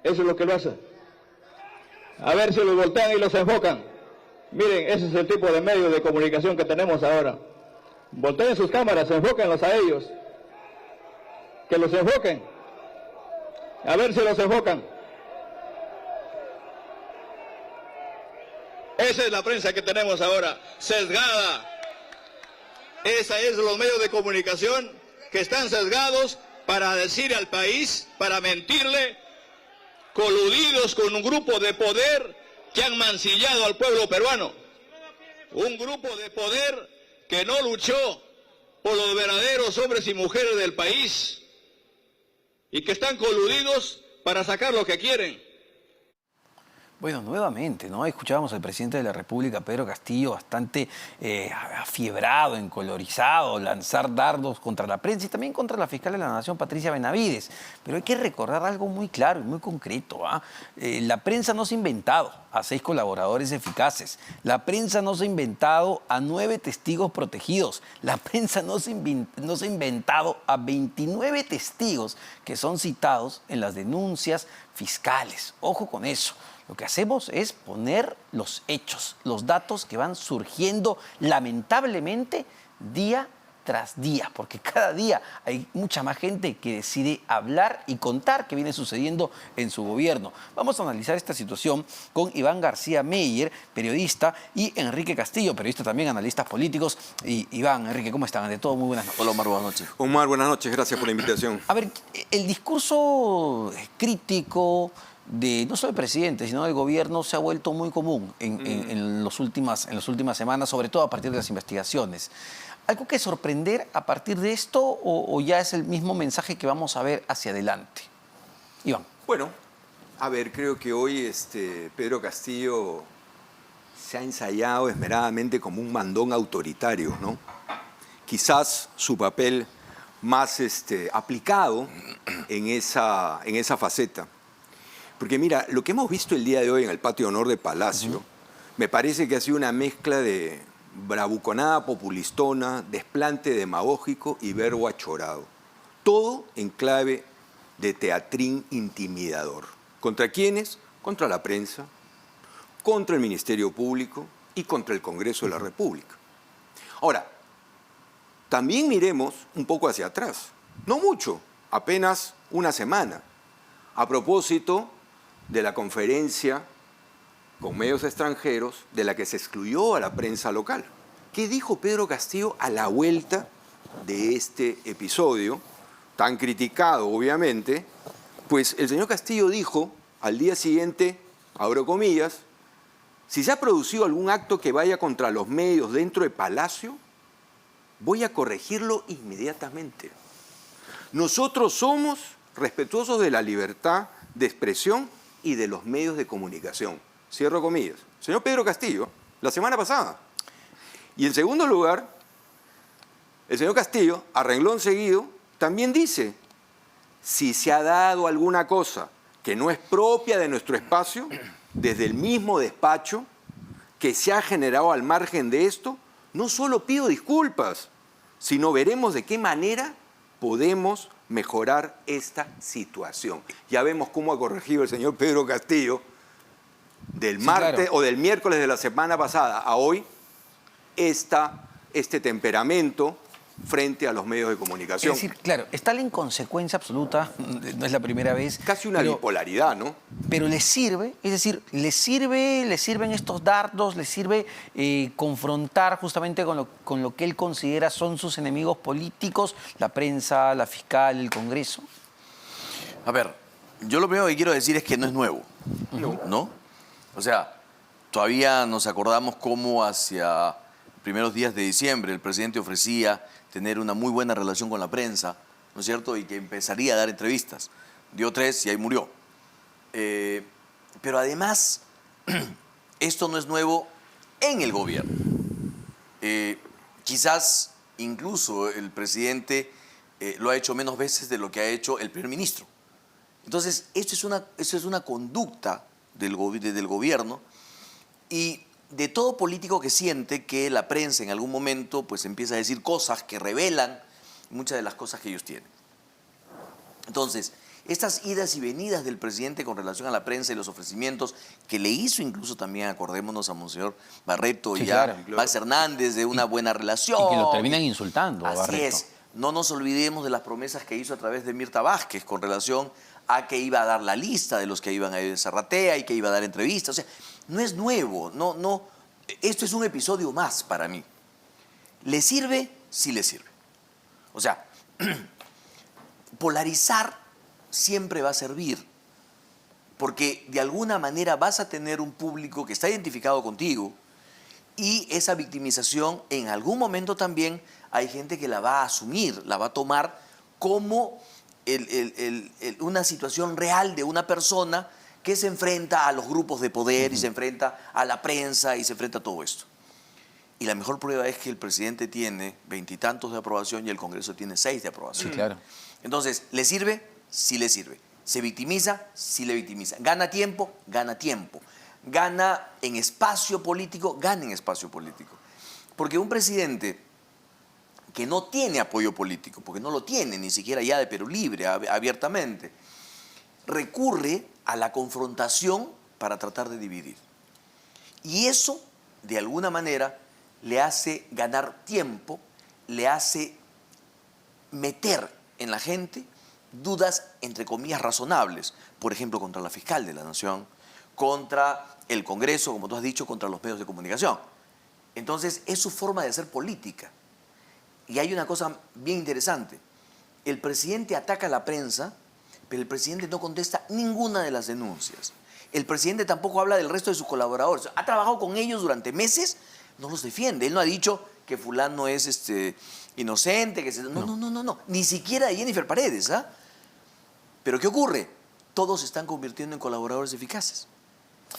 Eso es lo que lo hace. A ver si los voltean y los enfocan. Miren, ese es el tipo de medio de comunicación que tenemos ahora. Volteen sus cámaras, enfóquenlos a ellos. Que los enfoquen. A ver si los enfocan. Esa es la prensa que tenemos ahora, sesgada. Esa es los medios de comunicación que están sesgados para decir al país, para mentirle, coludidos con un grupo de poder que han mancillado al pueblo peruano. Un grupo de poder que no luchó por los verdaderos hombres y mujeres del país y que están coludidos para sacar lo que quieren. Bueno, nuevamente, ¿no? Escuchábamos al presidente de la República, Pedro Castillo, bastante afiebrado, encolorizado, lanzar dardos contra la prensa y también contra la fiscal de la Nación, Patricia Benavides. Pero hay que recordar algo muy claro y muy concreto, ¿ah? La prensa no se ha inventado a 6 colaboradores eficaces. La prensa no se ha inventado a 9 testigos protegidos. La prensa no se ha inventado a 29 testigos que son citados en las denuncias fiscales. Ojo con eso. Lo que hacemos es poner los hechos, los datos que van surgiendo lamentablemente día tras día, porque cada día hay mucha más gente que decide hablar y contar qué viene sucediendo en su gobierno. Vamos a analizar esta situación con Iván García Meyer, periodista, y Enrique Castillo, periodista también, analistas políticos. Y Iván, Enrique, ¿cómo están? Ante todo, muy buenas noches. Hola, Omar, buenas noches. Omar, buenas noches, gracias por la invitación. A ver, el discurso crítico de no solo el presidente, sino del gobierno se ha vuelto muy común en las últimas semanas, sobre todo a partir de las investigaciones. ¿Algo que sorprender a partir de esto o ya es el mismo mensaje que vamos a ver hacia adelante? Iván. Bueno, a ver, creo que hoy Pedro Castillo se ha ensayado esmeradamente como un mandón autoritario, ¿no? Quizás su papel más aplicado en esa faceta. Porque mira, lo que hemos visto el día de hoy en el patio de honor de Palacio, me parece que ha sido una mezcla de bravuconada populistona, desplante demagógico y verbo achorado. Todo en clave de teatrín intimidador. ¿Contra quiénes? Contra la prensa, contra el Ministerio Público y contra el Congreso de la República. Ahora, también miremos un poco hacia atrás. No mucho, apenas una semana. A propósito de la conferencia con medios extranjeros de la que se excluyó a la prensa local. ¿Qué dijo Pedro Castillo a la vuelta de este episodio, tan criticado obviamente? Pues el señor Castillo dijo al día siguiente, abro comillas, si se ha producido algún acto que vaya contra los medios dentro de Palacio, voy a corregirlo inmediatamente. Nosotros somos respetuosos de la libertad de expresión y de los medios de comunicación. Cierro comillas. Señor Pedro Castillo, la semana pasada. Y en segundo lugar, el señor Castillo, a renglón seguido, también dice, si se ha dado alguna cosa que no es propia de nuestro espacio, desde el mismo despacho que se ha generado al margen de esto, no solo pido disculpas, sino veremos de qué manera podemos mejorar esta situación. Ya vemos cómo ha corregido el señor Pedro Castillo del martes o del miércoles de la semana pasada a hoy este temperamento frente a los medios de comunicación. Es decir, claro, está la inconsecuencia absoluta, no es la primera vez. Casi una bipolaridad, ¿no? Pero le sirve, es decir, le sirven estos dardos, le sirve confrontar justamente con lo que él considera son sus enemigos políticos, la prensa, la fiscal, el Congreso. A ver, yo lo primero que quiero decir es que no es nuevo, ¿no? O sea, todavía nos acordamos cómo hacia primeros días de diciembre el presidente ofrecía tener una muy buena relación con la prensa, ¿no es cierto? Y que empezaría a dar entrevistas. Dio 3 y ahí murió. Pero además, esto no es nuevo en el gobierno. Quizás incluso el presidente lo ha hecho menos veces de lo que ha hecho el primer ministro. Entonces, esto es una conducta del gobierno y de todo político que siente que la prensa en algún momento pues empieza a decir cosas que revelan muchas de las cosas que ellos tienen. Entonces, Estas idas y venidas del presidente con relación a la prensa y los ofrecimientos que le hizo incluso también, acordémonos, a Monseñor Barreto Sí, y a claro. Max Hernández de una buena relación. Y que lo terminan insultando, Así Barreto. es. No nos olvidemos de las promesas que hizo a través de Mirta Vázquez con relación a que iba a dar la lista de los que iban a ir a Zarratea y que iba a dar entrevistas. O sea, no es nuevo, no. Esto es un episodio más para mí. ¿Le sirve? Sí le sirve. O sea, polarizar siempre va a servir, porque de alguna manera vas a tener un público que está identificado contigo y esa victimización en algún momento también hay gente que la va a asumir, la va a tomar como una situación real de una persona que se enfrenta a los grupos de poder y se enfrenta a la prensa y se enfrenta a todo esto. Y la mejor prueba es que el presidente tiene 20 y tantos de aprobación y el Congreso tiene 6 de aprobación. Sí, claro. Entonces, ¿le sirve? Sí le sirve. ¿Se victimiza? Sí le victimiza. ¿Gana tiempo? Gana tiempo. ¿Gana en espacio político? Gana en espacio político. Porque un presidente que no tiene apoyo político, porque no lo tiene ni siquiera ya de Perú Libre, abiertamente, recurre a la confrontación para tratar de dividir. Y eso, de alguna manera, le hace ganar tiempo, le hace meter en la gente dudas, entre comillas, razonables. Por ejemplo, contra la fiscal de la Nación, contra el Congreso, como tú has dicho, contra los medios de comunicación. Entonces, es su forma de hacer política. Y hay una cosa bien interesante. El presidente ataca a la prensa, pero el presidente no contesta ninguna de las denuncias. El presidente tampoco habla del resto de sus colaboradores. Ha trabajado con ellos durante meses, no los defiende. Él no ha dicho que fulano es inocente, que no. Ni siquiera de Jennifer Paredes, ¿ah? Pero ¿qué ocurre? Todos se están convirtiendo en colaboradores eficaces.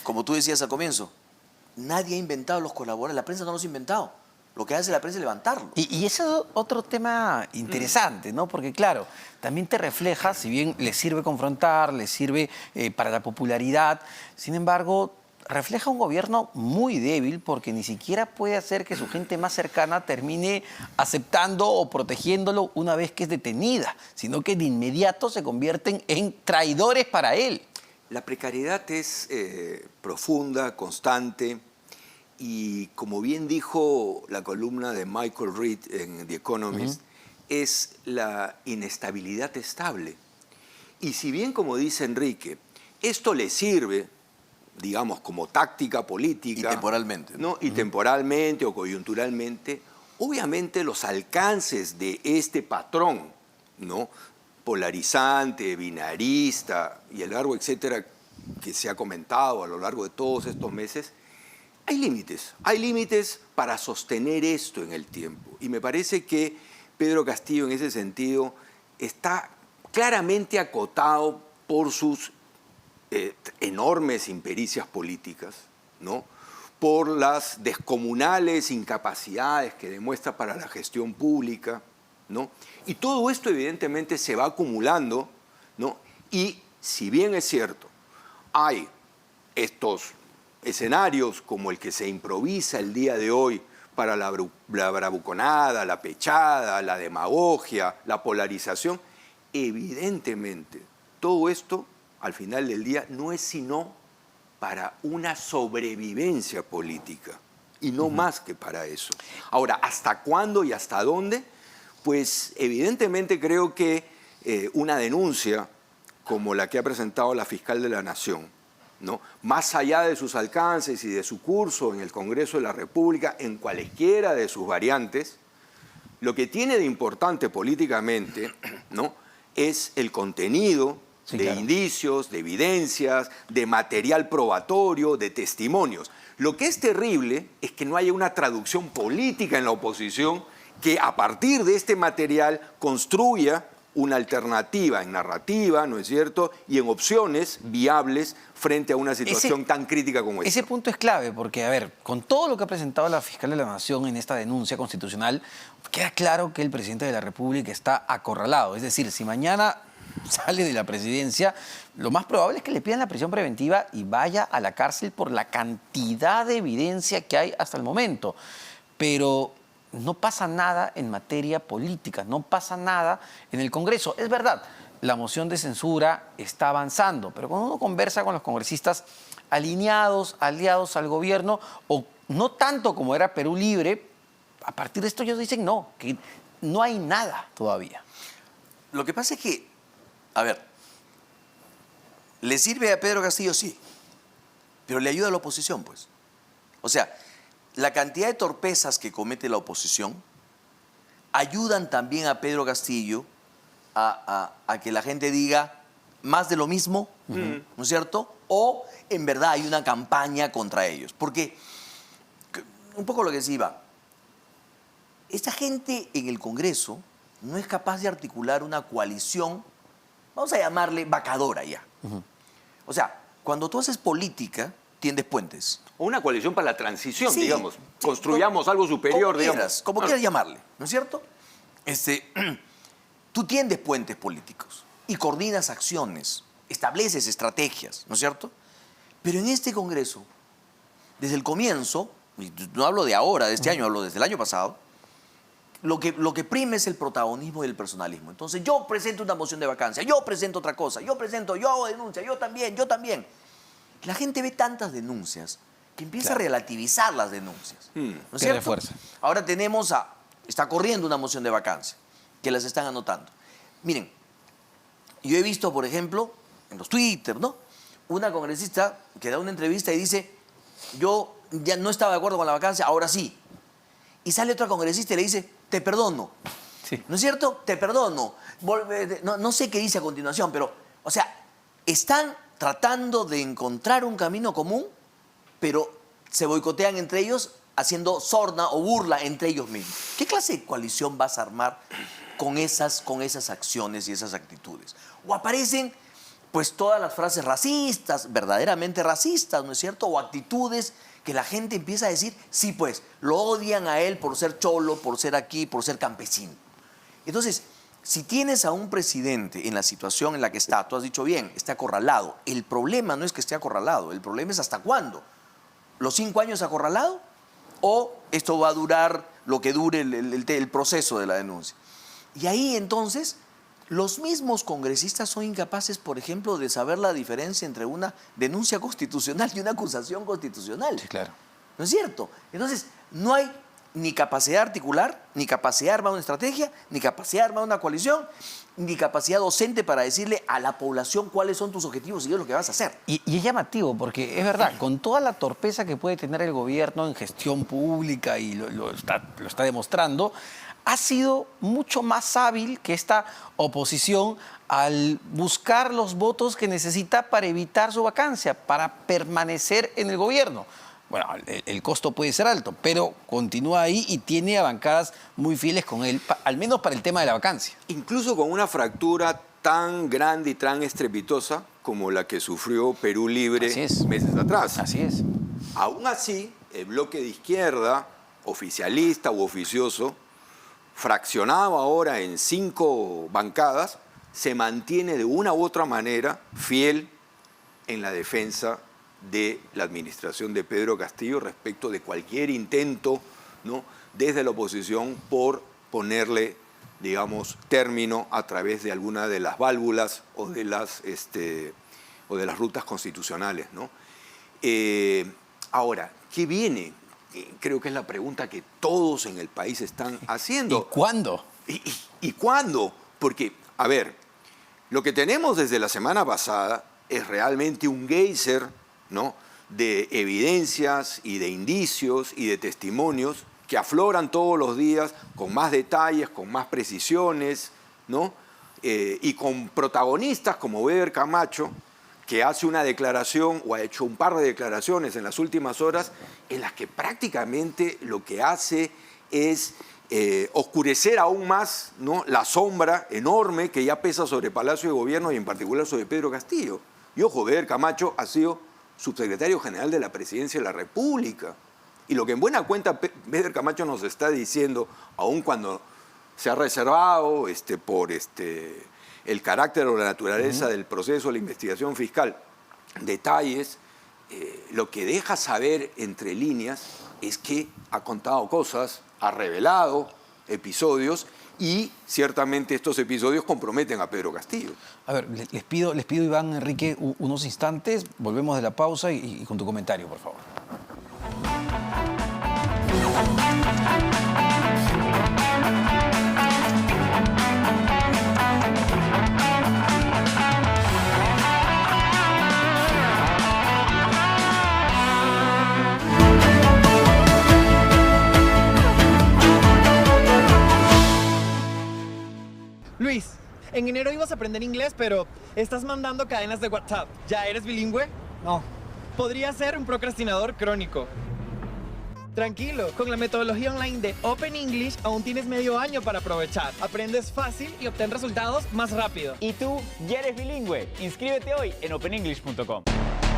Como tú decías al comienzo, nadie ha inventado los colaboradores, la prensa no los ha inventado. Lo que hace la prensa es levantarlo. Y ese es otro tema interesante, ¿no? Porque claro, también te refleja, si bien le sirve confrontar, le sirve para la popularidad, sin embargo, refleja un gobierno muy débil porque ni siquiera puede hacer que su gente más cercana termine aceptando o protegiéndolo una vez que es detenida, sino que de inmediato se convierten en traidores para él. La precariedad es profunda, constante, y como bien dijo la columna de Michael Reed en The Economist, es la inestabilidad estable. Y si bien, como dice Enrique, esto le sirve, digamos, como táctica política. Y temporalmente. ¿no? Y temporalmente o coyunturalmente, obviamente los alcances de este patrón, ¿no? Polarizante, binarista y el largo etcétera que se ha comentado a lo largo de todos estos meses, hay límites para sostener esto en el tiempo. Y me parece que Pedro Castillo en ese sentido está claramente acotado por sus enormes impericias políticas, ¿no? Por las descomunales incapacidades que demuestra para la gestión pública, ¿no? Y todo esto evidentemente se va acumulando, ¿no? Y si bien es cierto, hay estos escenarios como el que se improvisa el día de hoy para la bravuconada, la pechada, la demagogia, la polarización, evidentemente todo esto al final del día no es sino para una sobrevivencia política y no más que para eso. Ahora, ¿hasta cuándo y hasta dónde? Pues evidentemente creo que una denuncia como la que ha presentado la fiscal de la Nación, ¿no? Más allá de sus alcances y de su curso en el Congreso de la República, en cualesquiera de sus variantes, lo que tiene de importante políticamente, ¿no? Es el contenido de claro. indicios, de evidencias, de material probatorio, de testimonios. Lo que es terrible es que no haya una traducción política en la oposición que a partir de este material construya una alternativa en narrativa, ¿no es cierto?, y en opciones viables frente a una situación tan crítica como esta. Ese punto es clave porque, a ver, con todo lo que ha presentado la fiscal de la Nación en esta denuncia constitucional, queda claro que el presidente de la República está acorralado. Es decir, si mañana sale de la presidencia, lo más probable es que le pidan la prisión preventiva y vaya a la cárcel por la cantidad de evidencia que hay hasta el momento. Pero no pasa nada en materia política, no pasa nada en el Congreso. Es verdad, la moción de censura está avanzando, pero cuando uno conversa con los congresistas alineados, aliados al gobierno, o no tanto como era Perú Libre, a partir de esto ellos dicen no, que no hay nada todavía. Lo que pasa es que, a ver, le sirve a Pedro Castillo, sí, pero le ayuda a la oposición, pues. O sea, la cantidad de torpezas que comete la oposición ayudan también a Pedro Castillo a que la gente diga más de lo mismo, ¿no es cierto? O en verdad hay una campaña contra ellos. Porque, un poco lo que decía Iván, esta gente en el Congreso no es capaz de articular una coalición, vamos a llamarle vacadora ya. O sea, cuando tú haces política, tiendes puentes. O una coalición para la transición, Sí, digamos. sí, Construyamos algo superior, como digamos. quieras, como quieras llamarle, ¿no es cierto? Tú tiendes puentes políticos y coordinas acciones, estableces estrategias, ¿no es cierto? Pero en este Congreso, desde el comienzo, y no hablo de ahora, de este año, hablo desde el año pasado, lo que prima es el protagonismo y el personalismo. Entonces yo presento una moción de vacancia, yo presento otra cosa, yo hago denuncia, yo también. La gente ve tantas denuncias que empieza a relativizar las denuncias. ¿No es Pierde cierto? fuerza. Ahora está corriendo una moción de vacancia, que las están anotando. Miren, yo he visto, por ejemplo, en los Twitter, ¿no? Una congresista que da una entrevista y dice, yo ya no estaba de acuerdo con la vacancia, ahora sí. Y sale otra congresista y le dice, te perdono. Sí. ¿No es cierto? Te perdono. No sé qué dice a continuación, pero, o sea, están tratando de encontrar un camino común, pero se boicotean entre ellos haciendo sorna o burla entre ellos mismos. ¿Qué clase de coalición vas a armar con esas acciones y esas actitudes? O aparecen pues todas las frases racistas, verdaderamente racistas, ¿no es cierto? O actitudes que la gente empieza a decir, sí, pues, lo odian a él por ser cholo, por ser aquí, por ser campesino. Entonces, si tienes a un presidente en la situación en la que está, tú has dicho bien, está acorralado. El problema no es que esté acorralado, el problema es hasta cuándo. ¿Los 5 años acorralado? ¿O esto va a durar lo que dure el proceso de la denuncia? Y ahí entonces los mismos congresistas son incapaces, por ejemplo, de saber la diferencia entre una denuncia constitucional y una acusación constitucional. Sí, claro. ¿No es cierto? Entonces, no hay ni capacidad articular, ni capacidad de armar una estrategia, ni capacidad de armar una coalición, ni capacidad docente para decirle a la población cuáles son tus objetivos y qué es lo que vas a hacer. Y es llamativo, porque es verdad, con toda la torpeza que puede tener el gobierno en gestión pública, y lo está demostrando, ha sido mucho más hábil que esta oposición al buscar los votos que necesita para evitar su vacancia, para permanecer en el gobierno. Bueno, el costo puede ser alto, pero continúa ahí y tiene a bancadas muy fieles con él, al menos para el tema de la vacancia. Incluso con una fractura tan grande y tan estrepitosa como la que sufrió Perú Libre Así es. meses atrás. Así es. Aún así, el bloque de izquierda, oficialista u oficioso, fraccionado ahora en 5 bancadas, se mantiene de una u otra manera fiel en la defensa de la administración de Pedro Castillo respecto de cualquier intento, ¿no?, desde la oposición por ponerle, digamos, término a través de alguna de las válvulas o de las rutas constitucionales, ¿no? Ahora, ¿qué viene? Creo que es la pregunta que todos en el país están haciendo. ¿Y cuándo? ¿Y cuándo? Porque, a ver, lo que tenemos desde la semana pasada es realmente un geyser, ¿no?, de evidencias y de indicios y de testimonios que afloran todos los días con más detalles, con más precisiones, ¿no? Y con protagonistas como Weber Camacho, que hace una declaración o ha hecho un par de declaraciones en las últimas horas en las que prácticamente lo que hace es oscurecer aún más, ¿no?, la sombra enorme que ya pesa sobre Palacio de Gobierno y en particular sobre Pedro Castillo. Y ojo, Weber Camacho ha sido subsecretario general de la Presidencia de la República. Y lo que en buena cuenta Weber Camacho nos está diciendo, aun cuando se ha reservado por el carácter o la naturaleza del proceso de la investigación fiscal, detalles, lo que deja saber entre líneas es que ha contado cosas, ha revelado episodios y ciertamente estos episodios comprometen a Pedro Castillo. A ver, les pido, Iván, Enrique, unos instantes, volvemos de la pausa y con tu comentario, por favor. Luis, en enero ibas a aprender inglés, pero estás mandando cadenas de WhatsApp. ¿Ya eres bilingüe? No. Podría ser un procrastinador crónico. Tranquilo, con la metodología online de Open English aún tienes medio año para aprovechar. Aprendes fácil y obtén resultados más rápido. ¿Y tú ya eres bilingüe? Inscríbete hoy en openenglish.com.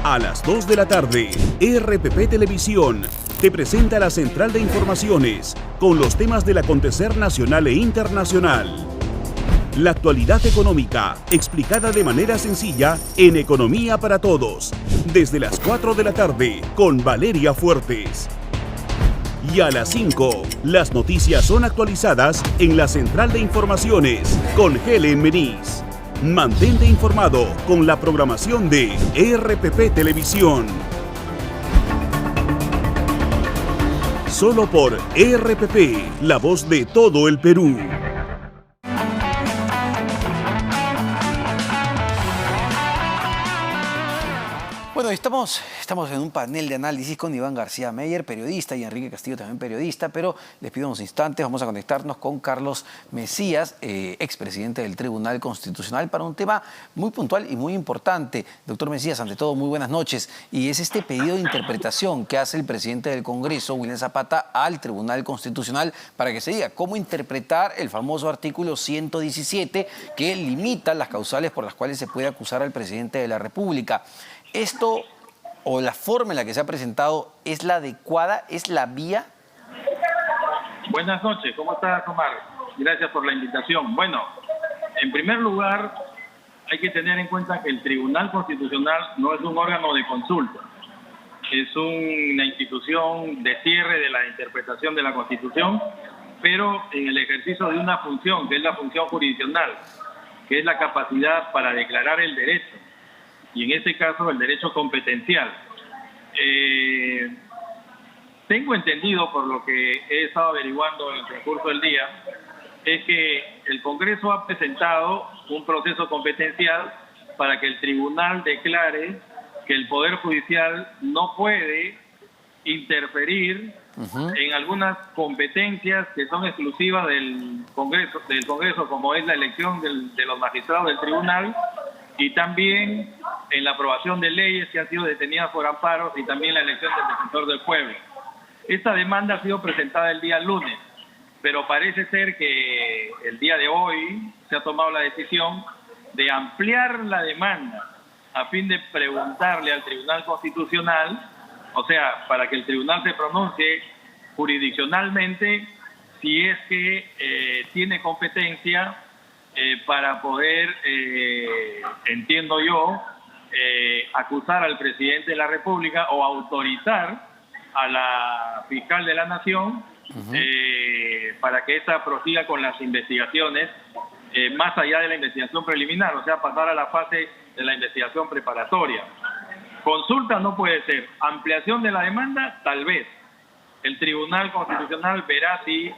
A las 2 de la tarde, RPP Televisión te presenta la central de informaciones con los temas del acontecer nacional e internacional. La actualidad económica, explicada de manera sencilla en Economía para Todos, desde las 4 de la tarde, con Valeria Fuertes. Y a las 5, las noticias son actualizadas en la central de informaciones, con Helen Meniz. Mantente informado con la programación de RPP Televisión. Solo por RPP, la voz de todo el Perú. Bueno, estamos en un panel de análisis con Iván García Meyer, periodista, y Enrique Castillo, también periodista, pero les pido unos instantes, vamos a conectarnos con Carlos Mesías, expresidente del Tribunal Constitucional, para un tema muy puntual y muy importante. Doctor Mesías, ante todo, muy buenas noches. Y es este pedido de interpretación que hace el presidente del Congreso, William Zapata, al Tribunal Constitucional para que se diga cómo interpretar el famoso artículo 117 que limita las causales por las cuales se puede acusar al presidente de la República. ¿Esto o la forma en la que se ha presentado es la adecuada, es la vía? Buenas noches, ¿cómo estás, Omar? Gracias por la invitación. Bueno, en primer lugar, hay que tener en cuenta que el Tribunal Constitucional no es un órgano de consulta, es una institución de cierre de la interpretación de la Constitución, pero en el ejercicio de una función, que es la función jurisdiccional, que es la capacidad para declarar el derecho, y en este caso el derecho competencial. Tengo entendido, por lo que he estado averiguando en el transcurso del día, es que el Congreso ha presentado un proceso competencial para que el tribunal declare que el Poder Judicial no puede interferir en algunas competencias que son exclusivas del Congreso, como es la elección de los magistrados del tribunal, y también en la aprobación de leyes que han sido detenidas por amparos, y también la elección del defensor del pueblo. Esta demanda ha sido presentada el día lunes, pero parece ser que el día de hoy se ha tomado la decisión de ampliar la demanda a fin de preguntarle al Tribunal Constitucional, o sea, para que el tribunal se pronuncie jurisdiccionalmente si es que tiene competencia para poder, entiendo yo, acusar al presidente de la República o autorizar a la fiscal de la Nación para que ésta prosiga con las investigaciones más allá de la investigación preliminar, o sea, pasar a la fase de la investigación preparatoria. Consulta no puede ser. Ampliación de la demanda, tal vez. El Tribunal Constitucional verá si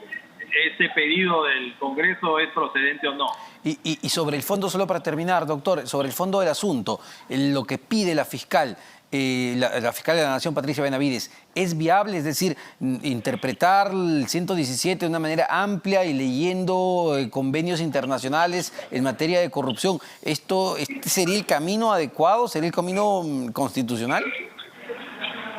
este pedido del Congreso es procedente o no. Y sobre el fondo, solo para terminar, doctor, sobre el fondo del asunto, lo que pide la fiscal, la fiscal de la Nación, Patricia Benavides, ¿es viable? Es decir, interpretar el 117 de una manera amplia y leyendo convenios internacionales en materia de corrupción. ¿Este sería el camino adecuado? ¿Sería el camino constitucional?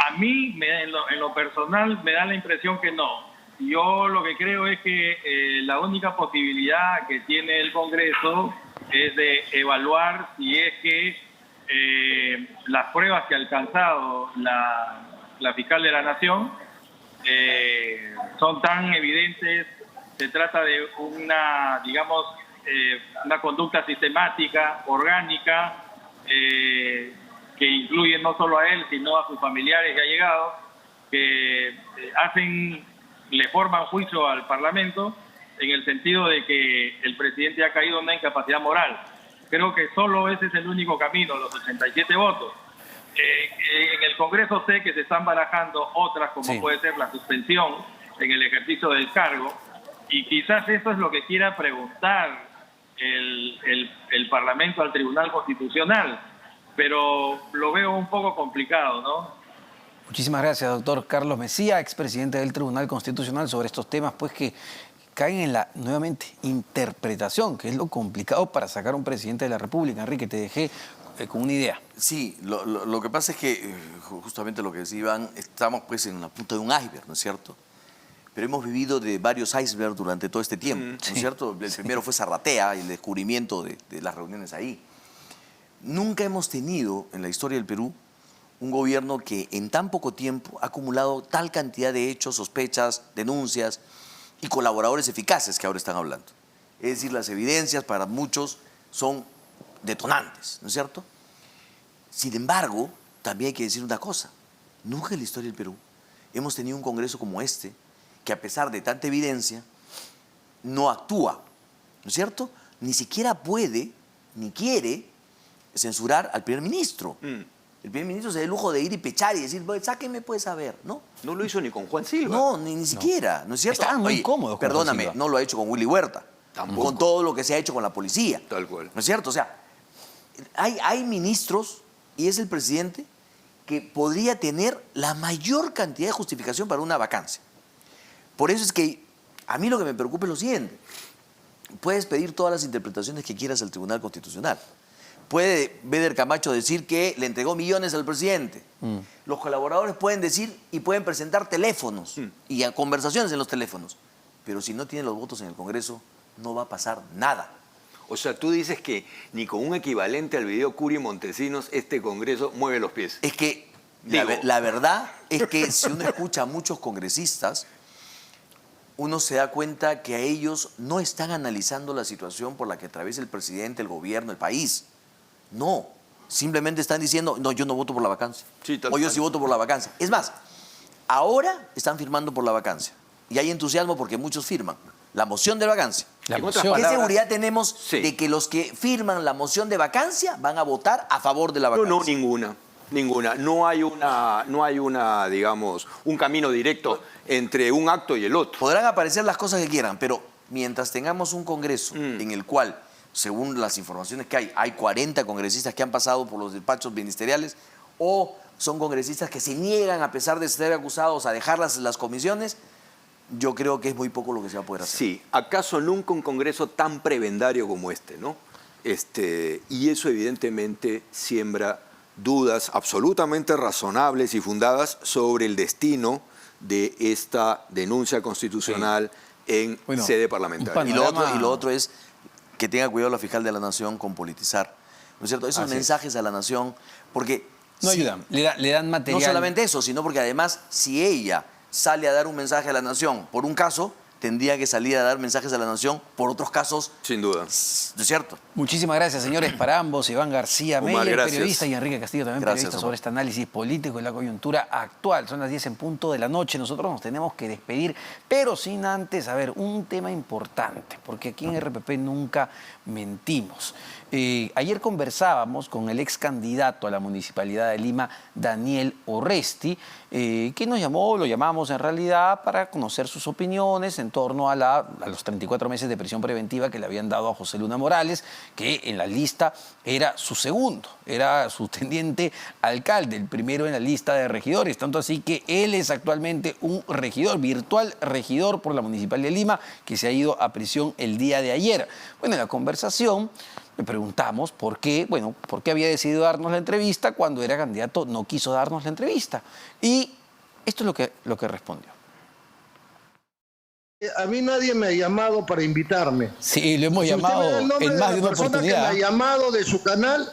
A mí, en lo personal, me da la impresión que no. Yo lo que creo es que la única posibilidad que tiene el Congreso es de evaluar si es que las pruebas que ha alcanzado la fiscal de la Nación son tan evidentes. Se trata de una, digamos, una conducta sistemática, orgánica, que incluye no solo a él, sino a sus familiares y allegados, que le forman juicio al Parlamento en el sentido de que el presidente ha caído en una incapacidad moral. Creo que solo ese es el único camino, los 87 votos. En el Congreso sé que se están barajando otras, como puede ser la suspensión en el ejercicio del cargo, y quizás eso es lo que quiera preguntar el Parlamento al Tribunal Constitucional, pero lo veo un poco complicado, ¿no? Muchísimas gracias, doctor Carlos Mejía, expresidente del Tribunal Constitucional, sobre estos temas, pues que caen en la, nuevamente, interpretación, que es lo complicado para sacar a un presidente de la República. Enrique, te dejé con una idea. Sí, lo que pasa es que, justamente lo que decía Iván, estamos pues en la punta de un iceberg, ¿no es cierto? Pero hemos vivido de varios icebergs durante todo este tiempo, ¿no es cierto? El primero fue Zarratea y el descubrimiento de las reuniones ahí. Nunca hemos tenido en la historia del Perú un gobierno que en tan poco tiempo ha acumulado tal cantidad de hechos, sospechas, denuncias y colaboradores eficaces que ahora están hablando. Es decir, las evidencias para muchos son detonantes, ¿no es cierto? Sin embargo, también hay que decir una cosa. Nunca en la historia del Perú hemos tenido un Congreso como este que, a pesar de tanta evidencia, no actúa, ¿no es cierto? Ni siquiera puede, ni quiere censurar al primer ministro. El primer ministro se da el lujo de ir y pechar y decir, sáquenme pues a ver, ¿no? No lo hizo ni con Juan Silva. No, ni siquiera, ¿no es cierto? Estaban muy cómodos con Juan Perdóname, Silva. no lo ha hecho con Willy Huerta. Tampoco. Con todo lo que se ha hecho con la policía. Tal cual. ¿No es cierto? O sea, hay ministros, y es el presidente, que podría tener la mayor cantidad de justificación para una vacancia. Por eso es que a mí lo que me preocupa es lo siguiente. Puedes pedir todas las interpretaciones que quieras al Tribunal Constitucional. Puede Beder Camacho decir que le entregó millones al presidente. Los colaboradores pueden decir y pueden presentar teléfonos y conversaciones en los teléfonos. Pero si no tienen los votos en el Congreso, no va a pasar nada. O sea, tú dices que ni con un equivalente al video Curi Montesinos este Congreso mueve los pies. Es que la verdad es que si uno escucha a muchos congresistas, uno se da cuenta que a ellos no están analizando la situación por la que atraviesa el presidente, el gobierno, el país. No, simplemente están diciendo, no, yo no voto por la vacancia. Sí, o yo sí voto por la vacancia. Es más, ahora están firmando por la vacancia. Y hay entusiasmo porque muchos firman la moción de vacancia. ¿Qué seguridad tenemos de que los que firman la moción de vacancia van a votar a favor de la vacancia? No, ninguna. No hay una, digamos, un camino directo entre un acto y el otro. Podrán aparecer las cosas que quieran, pero mientras tengamos un Congreso en el cual, según las informaciones que hay 40 congresistas que han pasado por los despachos ministeriales, o son congresistas que se niegan, a pesar de ser acusados, a dejar las comisiones, yo creo que es muy poco lo que se va a poder hacer. Sí, ¿acaso nunca un Congreso tan prebendario como este, no? Y eso evidentemente siembra dudas absolutamente razonables y fundadas sobre el destino de esta denuncia constitucional en sede parlamentaria. Y lo otro es que tenga cuidado la fiscal de la Nación con politizar, ¿no es cierto? Esos mensajes a la Nación, porque... No ayudan, le dan material. No solamente eso, sino porque además, si ella sale a dar un mensaje a la Nación por un caso, tendría que salir a dar mensajes a la Nación por otros casos. Sin duda. ¿No es cierto? Muchísimas gracias, señores, para ambos. Iván García Meyer, periodista, y Enrique Castillo, también periodista, sobre este análisis político y la coyuntura actual. Son las 10 en punto de la noche. Nosotros nos tenemos que despedir, pero sin antes, un tema importante, porque aquí en RPP nunca mentimos. Ayer conversábamos con el ex candidato a la Municipalidad de Lima, Daniel Orresti, que lo llamamos en realidad para conocer sus opiniones en torno a los 34 meses de prisión preventiva que le habían dado a José Luna Morales, que en la lista era su segundo, era su teniente alcalde, el primero en la lista de regidores, tanto así que él es actualmente un regidor, virtual regidor por la Municipalidad de Lima, que se ha ido a prisión el día de ayer. Bueno, en la conversación le preguntamos por qué había decidido darnos la entrevista cuando era candidato, no quiso darnos la entrevista. Y esto es lo que respondió. A mí nadie me ha llamado para invitarme. Sí, lo hemos llamado en más de una oportunidad. Que me ha llamado de su canal,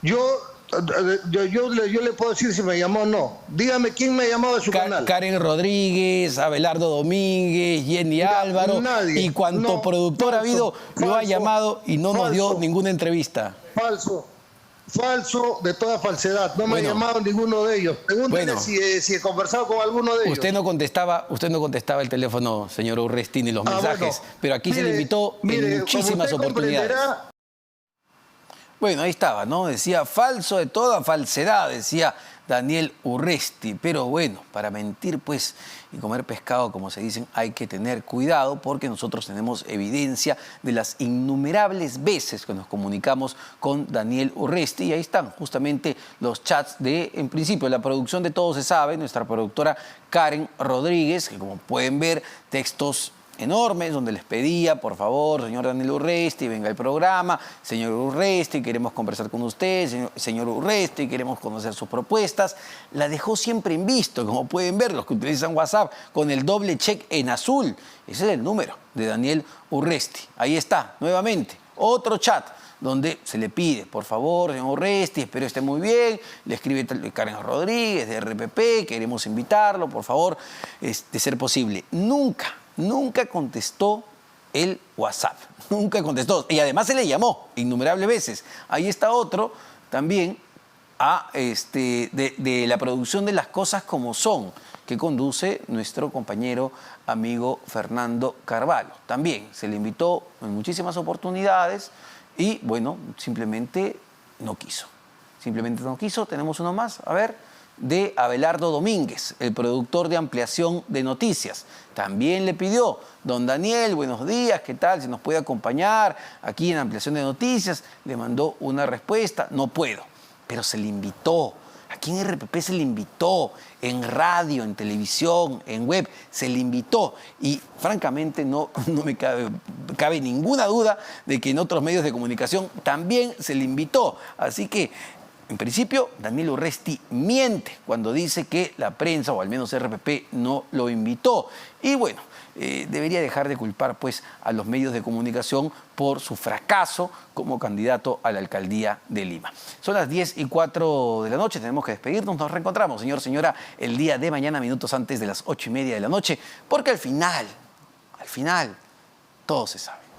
yo le puedo decir si me llamó o no. Dígame quién me ha llamado de su canal. Karen Rodríguez, Abelardo Domínguez, Jenny Álvaro, nadie. Y cuanto productor ha habido, lo ha llamado y no nos dio ninguna entrevista. Falso. falso de toda falsedad. No me ha llamado ninguno de ellos. Pregúntale si he conversado con alguno de ellos. Usted no contestaba el teléfono, señor Urresti, ni los mensajes, pero aquí se le invitó en muchísimas oportunidades. Bueno, ahí estaba, ¿no? Decía falso de toda falsedad, decía Daniel Urresti. Pero bueno, para mentir, pues, y comer pescado, como se dicen, hay que tener cuidado porque nosotros tenemos evidencia de las innumerables veces que nos comunicamos con Daniel Urresti. Y ahí están justamente los chats de, en principio, la producción de Todo Se Sabe, nuestra productora Karen Rodríguez, que como pueden ver, textos enormes donde les pedía, por favor, señor Daniel Urresti, venga al programa, señor Urresti, queremos conversar con usted, señor Urresti, queremos conocer sus propuestas. La dejó siempre en visto, como pueden ver los que utilizan WhatsApp, con el doble check en azul. Ese es el número de Daniel Urresti. Ahí está, nuevamente, otro chat donde se le pide, por favor, señor Urresti, espero esté muy bien, le escribe Karen Rodríguez de RPP, queremos invitarlo, por favor, de ser posible. Nunca contestó el WhatsApp, nunca contestó. Y además se le llamó innumerables veces. Ahí está otro también de la producción de Las Cosas Como Son, que conduce nuestro compañero amigo Fernando Carvalho. También se le invitó en muchísimas oportunidades y, bueno, simplemente no quiso. Simplemente no quiso. Tenemos uno más, a ver, de Abelardo Domínguez, el productor de Ampliación de Noticias. También le pidió, don Daniel, buenos días, ¿qué tal? Si nos puede acompañar aquí en Ampliación de Noticias. Le mandó una respuesta, no puedo, pero se le invitó. Aquí en RPP se le invitó, en radio, en televisión, en web, se le invitó. Y francamente no me cabe ninguna duda de que en otros medios de comunicación también se le invitó. Así que, en principio, Daniel Urresti miente cuando dice que la prensa, o al menos RPP, no lo invitó. Y bueno, debería dejar de culpar pues, a los medios de comunicación por su fracaso como candidato a la alcaldía de Lima. Son las 10:04 de la noche, tenemos que despedirnos. Nos reencontramos, señor, señora, el día de mañana, minutos antes de las 8:30 de la noche, porque al final, todo se sabe.